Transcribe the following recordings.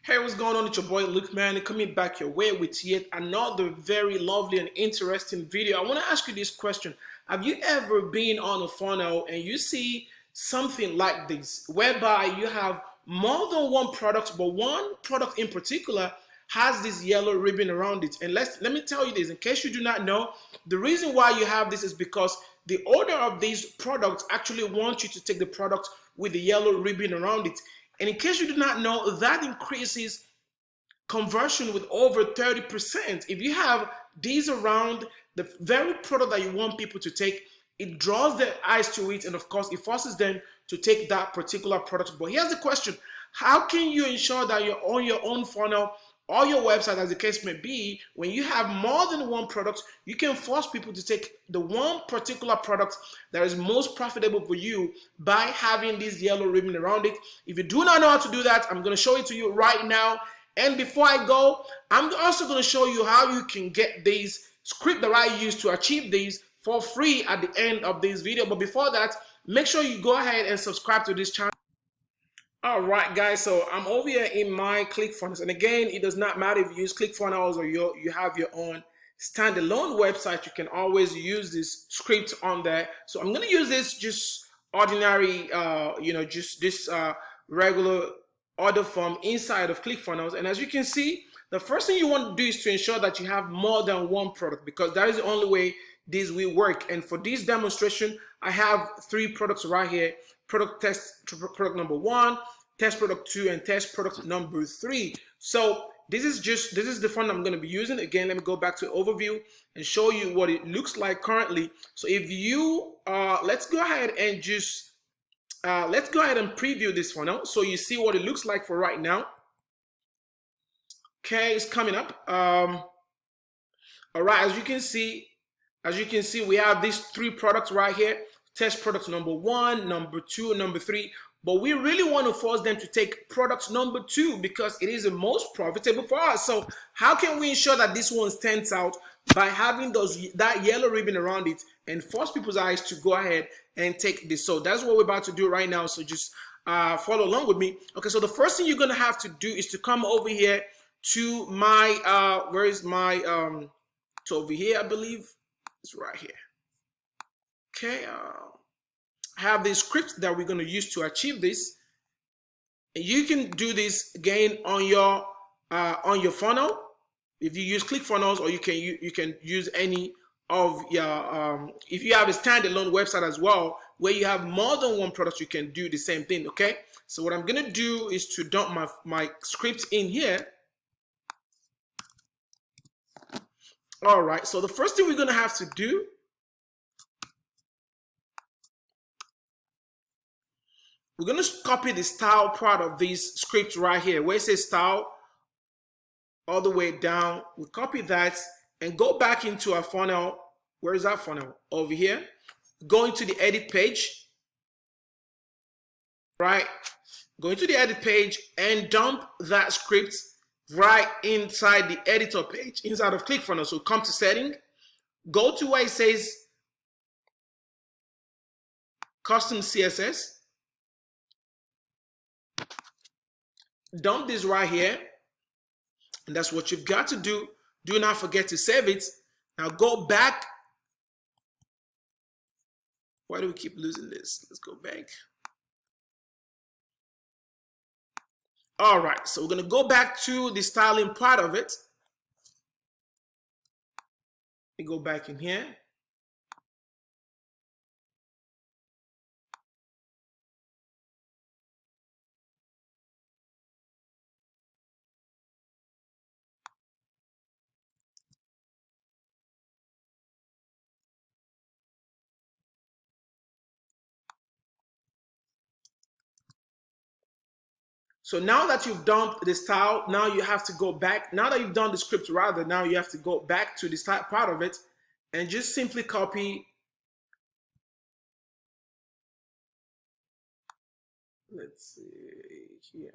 Hey, what's going on? It's your boy Luke, man, coming back your way with yet another very lovely and interesting video. I want to ask you this question. Have you ever been on a funnel and you see something like this, whereby you have more than one product, but one product in particular has this yellow ribbon around it? And let me tell you this, in case you do not know, the reason why you have this is because the owner of these products actually wants you to take the product with the yellow ribbon around it. And in case you do not know, that increases conversion with over 30%. If you have these around the very product that you want people to take, it draws their eyes to it, and of course, it forces them to take that particular product. But here's the question: how can you ensure that you're on your own funnel or your website, as the case may be, when you have more than one product, you can force people to take the one particular product that is most profitable for you by having this yellow ribbon around it? If you do not know how to do that, I'm going to show it to you right now. And before I go, I'm also going to show you how you can get these script that I use to achieve these for free at the end of this video. But before that, make sure you go ahead and subscribe to this channel. All right, guys, so I'm over here in my ClickFunnels. And again, it does not matter if you use ClickFunnels or you have your own standalone website. You can always use this script on there. So I'm going to use this just ordinary, just this regular order form inside of ClickFunnels. And as you can see, the first thing you want to do is to ensure that you have more than one product, because that is the only way this will work. And for this demonstration, I have 3 products right here: product test product number 1, test product 2, and test product number 3. So this is the font I'm going to be using. Again, let me go back to overview and show you what it looks like currently. So if you let's go ahead and just let's go ahead and preview this funnel so you see what it looks like for right now. Okay, it's coming up. All right, as you can see, we have these 3 products right here: test product number 1, number 2, and number 3. But we really want to force them to take product number 2 because it is the most profitable for us. So how can we ensure that this one stands out? By having that yellow ribbon around it and force people's eyes to go ahead and take this. So that's what we're about to do right now. So just follow along with me. Okay, so the first thing you're going to have to do is to come over here to my, where is my, to over here, I believe. It's right here. Okay, I have this script that we're going to use to achieve this. And you can do this again on your funnel if you use ClickFunnels, or you can use any of your if you have a standalone website as well where you have more than one product, you can do the same thing. Okay, so what I'm going to do is to dump my script in here. All right, so the first thing we're going to have to do, we're going to copy the style part of this script right here where it says style all the way down. We copy that and go back into our funnel. Where is our funnel? Over here. Go into the edit page, right? Go into the edit page and dump that script right inside the editor page, inside of ClickFunnels. So come to setting, go to where it says custom CSS, dump this right here, and that's what you've got to do. Do not forget to save it. Now go back. Why do we keep losing this? Let's go back. All right, so we're going to go back to the styling part of it. We go back in here. So now that you've dumped the style, now you have to go back. Now that you've done the script, rather, now you have to go back to the style part of it and just simply copy. Let's see here.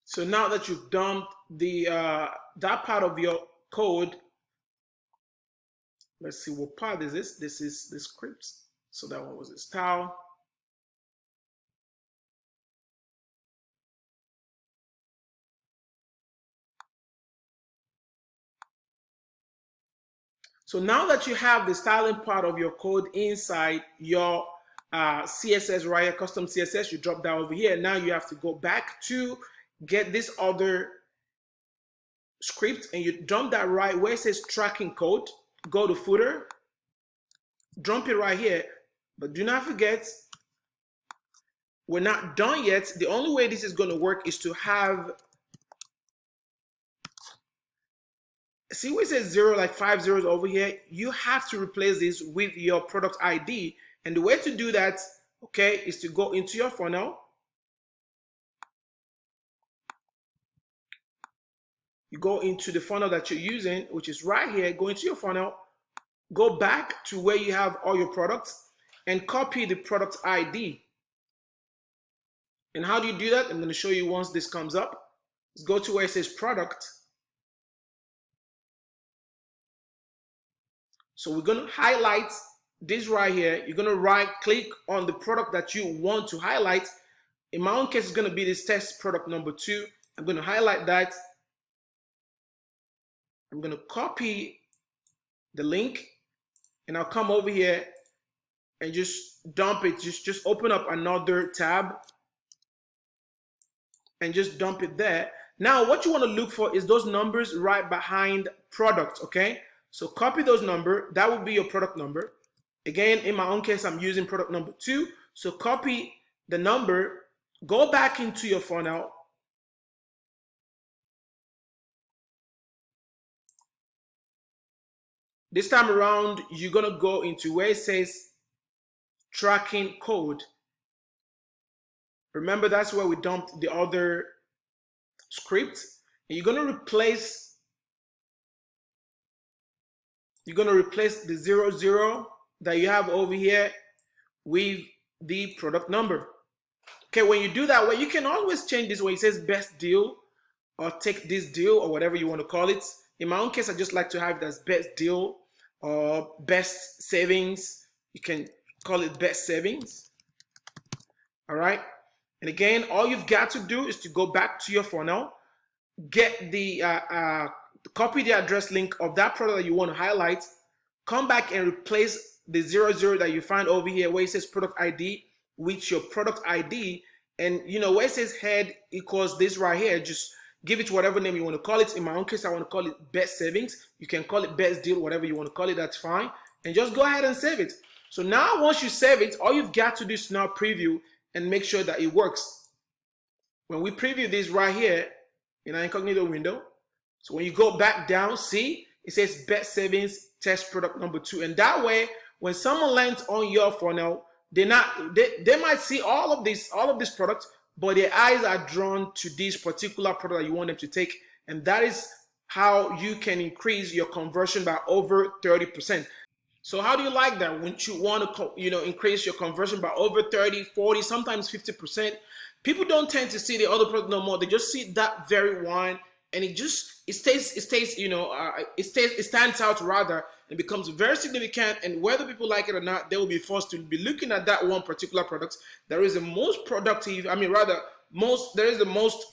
So now that you've dumped the that part of your code, let's see what part is this. This is the scripts. So that one was the style. So now that you have the styling part of your code inside your CSS, right here, custom CSS, you drop that over here. Now you have to go back to get this other script and you dump that right where it says tracking code. Go to footer, dump it right here. But do not forget, we're not done yet. The only way this is going to work is to have, see where it says 0, like 5 zeros over here? You have to replace this with your product ID. And the way to do that, okay, is to go into your funnel. You go into the funnel that you're using, which is right here. Go into your funnel, go back to where you have all your products and copy the product ID. And how do you do that? I'm going to show you once this comes up. Let's go to where it says product. So we're going to highlight this right here. You're going to right click on the product that you want to highlight. In my own case, it's going to be this test product number 2. I'm going to highlight that. I'm going to copy the link and I'll come over here and just dump it. Just open up another tab and just dump it there. Now, what you want to look for is those numbers right behind product, okay? So copy those numbers. That will be your product number. Again, in my own case, I'm using product number 2. So copy the number, go back into your funnel. This time around, you're going to go into where it says tracking code. Remember, that's where we dumped the other script. And you're going to replace the 00 that you have over here with the product number. Okay, when you do that, well, you can always change this where it says best deal or take this deal or whatever you want to call it. In my own case, I just like to have it as best deal or best savings. You can call it best savings. All right. And again, all you've got to do is to go back to your funnel, get the copy the address link of that product that you want to highlight, come back and replace the 00 that you find over here where it says product ID with your product ID. And you know where it says head equals this right here, just give it whatever name you want to call it. In my own case, I want to call it best savings. You can call it best deal, whatever you want to call it, that's fine. And just go ahead and save it. So now once you save it, all you've got to do is now preview and make sure that it works. When we preview this right here in our incognito window, so when you go back down, see, it says best savings test product number 2. And that way, when someone lands on your funnel, they might see all of this products, but their eyes are drawn to this particular product that you want them to take. And that is how you can increase your conversion by over 30%. So how do you like that? When you want to, increase your conversion by over 30, 40, sometimes 50%, people don't tend to see the other product no more. They just see that very one, and it stands out rather, and becomes very significant. And whether people like it or not, they will be forced to be looking at that one particular product. There is the most productive, there is the most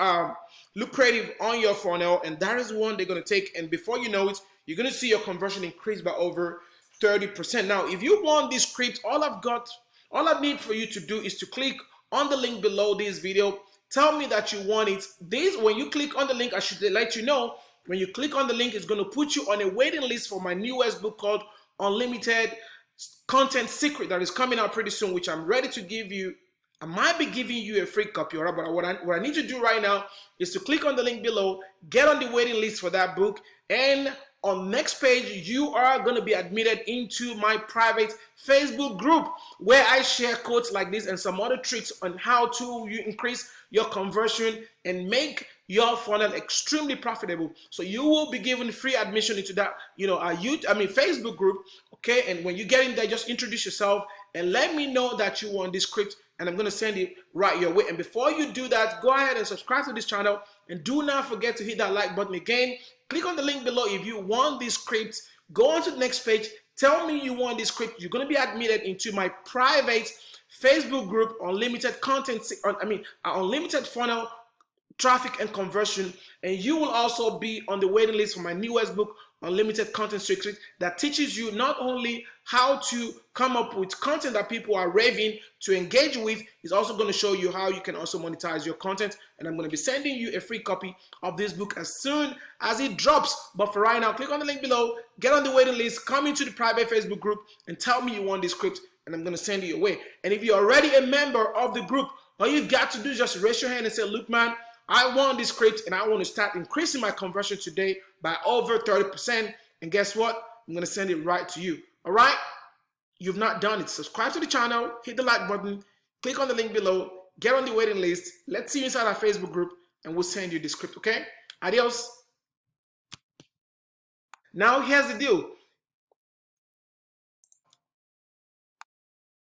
lucrative on your funnel, and that is one they're going to take. And before you know it, you're going to see your conversion increase by over 30%. Now, if you want this script, all I need for you to do is to click on the link below this video. Tell me that you want it. When you click on the link, I should let you know, when you click on the link, it's going to put you on a waiting list for my newest book called Unlimited Content Secret that is coming out pretty soon, which I'm ready to give you. I might be giving you a free copy, all right? But what I need to do right now is to click on the link below, get on the waiting list for that book, and on next page, you are going to be admitted into my private Facebook group where I share quotes like this and some other tricks on how to increase your conversion and make your funnel extremely profitable. So you will be given free admission into that, Facebook group. Okay, and when you get in there, just introduce yourself and let me know that you want this script, and I'm going to send it right your way. And before you do that, go ahead and subscribe to this channel, and do not forget to hit that like button again. Click on the link below if you want this script. Go on to the next page. Tell me you want this script. You're going to be admitted into my private Facebook group, Unlimited Content, Unlimited Funnel Traffic and Conversion, and you will also be on the waiting list for my newest book, Unlimited Content Secret, that teaches you not only how to come up with content that people are raving to engage with, it's also going to show you how you can also monetize your content. And I'm going to be sending you a free copy of this book as soon as it drops. But for right now, click on the link below, get on the waiting list, come into the private Facebook group, and tell me you want this script, and I'm going to send you away. And if you're already a member of the group, all you've got to do is just raise your hand and say, look, man, I want this script and I want to start increasing my conversion today by over 30%. And guess what? I'm going to send it right to you. All right? You've not done it. Subscribe to the channel, hit the like button, click on the link below, get on the waiting list. Let's see you inside our Facebook group and we'll send you the script, okay? Adios. Now here's the deal.